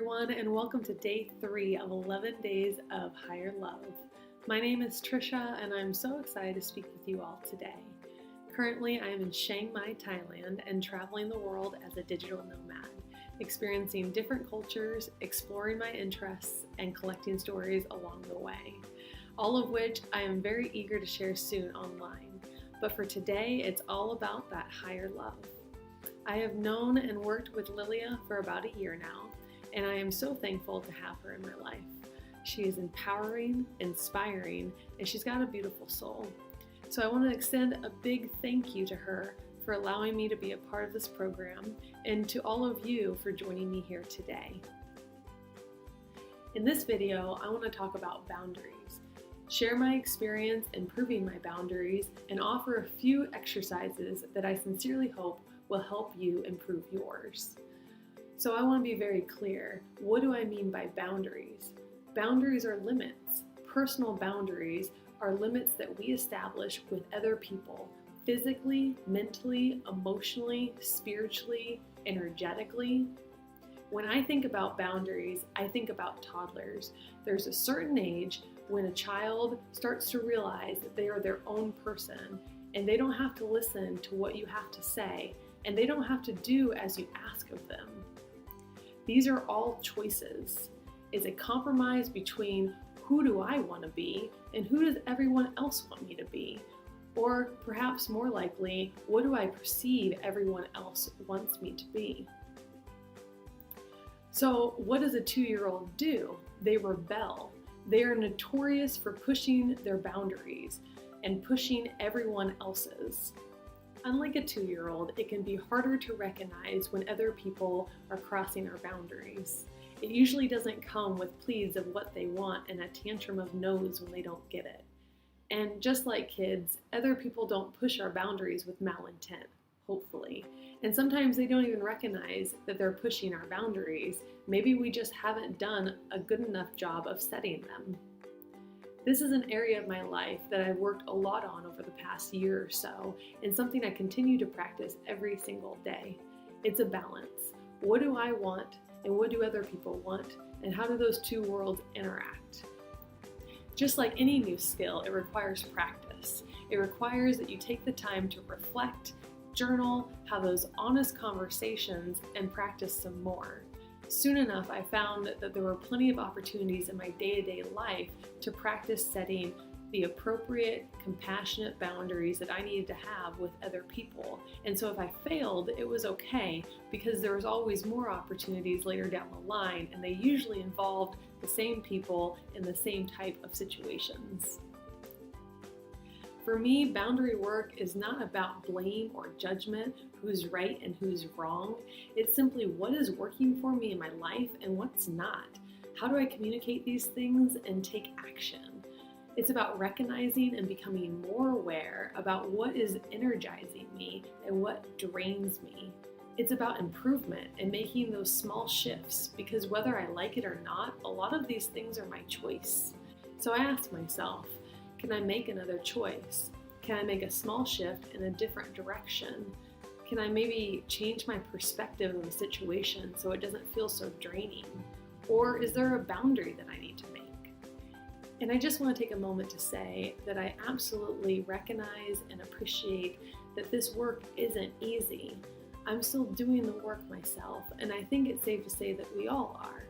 everyone, and welcome to day 3 of 11 days of higher love. My name is Trisha, and I'm so excited to speak with you all today. Currently, I am in Chiang Mai, Thailand, and traveling the world as a digital nomad, experiencing different cultures, exploring my interests, and collecting stories along the way, all of which I am very eager to share soon online. But for today, it's all about that higher love. I have known and worked with Lelia for about a year now, and I am so thankful to have her in my life. She is empowering, inspiring, and she's got a beautiful soul. So I want to extend a big thank you to her for allowing me to be a part of this program, and to all of you for joining me here today. In this video, I want to talk about boundaries, share my experience improving my boundaries, and offer a few exercises that I sincerely hope will help you improve yours. So I want to be very clear. What do I mean by boundaries? Boundaries are limits. Personal boundaries are limits that we establish with other people, physically, mentally, emotionally, spiritually, energetically. When I think about boundaries, I think about toddlers. There's a certain age when a child starts to realize that they are their own person, and they don't have to listen to what you have to say, and they don't have to do as you ask of them. These are all choices. It's a compromise between who do I want to be and who does everyone else want me to be? Or perhaps more likely, what do I perceive everyone else wants me to be? So what does a 2-year-old do? They rebel. They are notorious for pushing their boundaries and pushing everyone else's. Unlike a 2-year-old, it can be harder to recognize when other people are crossing our boundaries. It usually doesn't come with pleas of what they want and a tantrum of no's when they don't get it. And just like kids, other people don't push our boundaries with malintent, hopefully. And sometimes they don't even recognize that they're pushing our boundaries. Maybe we just haven't done a good enough job of setting them. This is an area of my life that I've worked a lot on over the past year or so, and something I continue to practice every single day. It's a balance. What do I want, and what do other people want, and how do those two worlds interact? Just like any new skill, it requires practice. It requires that you take the time to reflect, journal, have those honest conversations, and practice some more. Soon enough, I found that there were plenty of opportunities in my day-to-day life to practice setting the appropriate, compassionate boundaries that I needed to have with other people. And so if I failed, it was okay, because there was always more opportunities later down the line, and they usually involved the same people in the same type of situations. For me, boundary work is not about blame or judgment, who's right and who's wrong. It's simply what is working for me in my life and what's not. How do I communicate these things and take action? It's about recognizing and becoming more aware about what is energizing me and what drains me. It's about improvement and making those small shifts, because whether I like it or not, a lot of these things are my choice. So I ask myself, can I make another choice? Can I make a small shift in a different direction? Can I maybe change my perspective of the situation so it doesn't feel so draining? Or is there a boundary that I need to make? And I just want to take a moment to say that I absolutely recognize and appreciate that this work isn't easy. I'm still doing the work myself, and I think it's safe to say that we all are.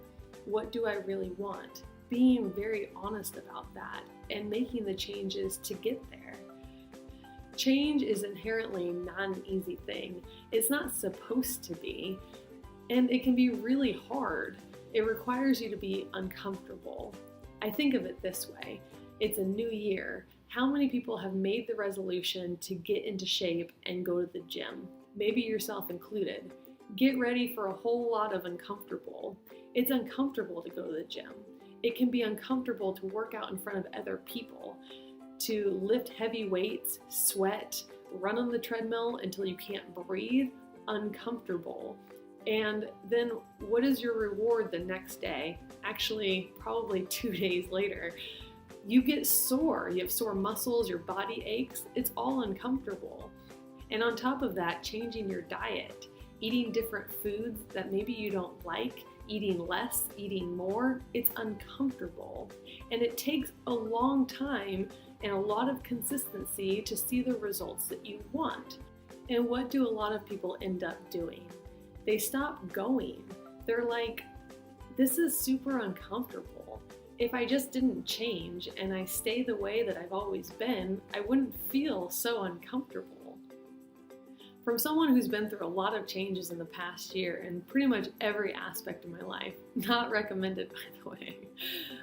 What do I really want? Being very honest about that and making the changes to get there. Change is inherently not an easy thing. It's not supposed to be, and it can be really hard. It requires you to be uncomfortable. I think of it this way. It's a new year. How many people have made the resolution to get into shape and go to the gym? Maybe yourself included. Get ready for a whole lot of uncomfortable. It's uncomfortable to go to the gym. It can be uncomfortable to work out in front of other people, to lift heavy weights, sweat, run on the treadmill until you can't breathe. Uncomfortable. And then what is your reward the next day? Actually, probably 2 days later. You get sore. You have sore muscles, your body aches. It's all uncomfortable. And on top of that, changing your diet, eating different foods that maybe you don't like, eating less, eating more, it's uncomfortable. And it takes a long time and a lot of consistency to see the results that you want. And what do a lot of people end up doing? They stop going. They're like, this is super uncomfortable. If I just didn't change and I stay the way that I've always been, I wouldn't feel so uncomfortable. From someone who's been through a lot of changes in the past year in pretty much every aspect of my life, not recommended by the way,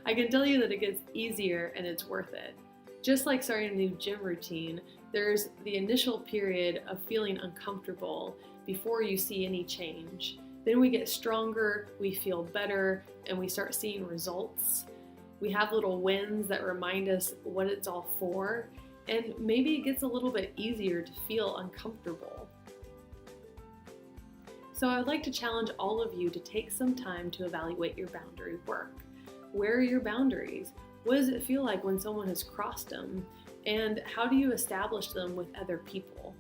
I can tell you that it gets easier and it's worth it. Just like starting a new gym routine, there's the initial period of feeling uncomfortable before you see any change. Then we get stronger, we feel better, and we start seeing results. We have little wins that remind us what it's all for, and maybe it gets a little bit easier to feel uncomfortable. So I would like to challenge all of you to take some time to evaluate your boundary work. Where are your boundaries? What does it feel like when someone has crossed them? And how do you establish them with other people?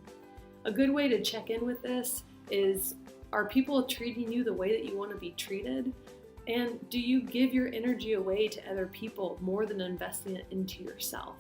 A good way to check in with this is, are people treating you the way that you want to be treated? And do you give your energy away to other people more than investing it into yourself?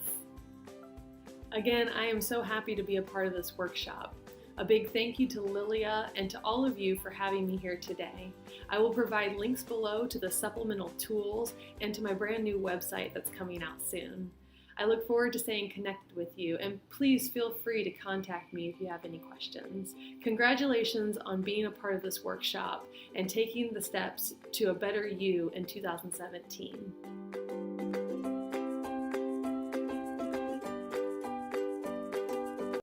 Again, I am so happy to be a part of this workshop. A big thank you to Lelia and to all of you for having me here today. I will provide links below to the supplemental tools and to my brand new website that's coming out soon. I look forward to staying connected with you, and please feel free to contact me if you have any questions. Congratulations on being a part of this workshop and taking the steps to a better you in 2017.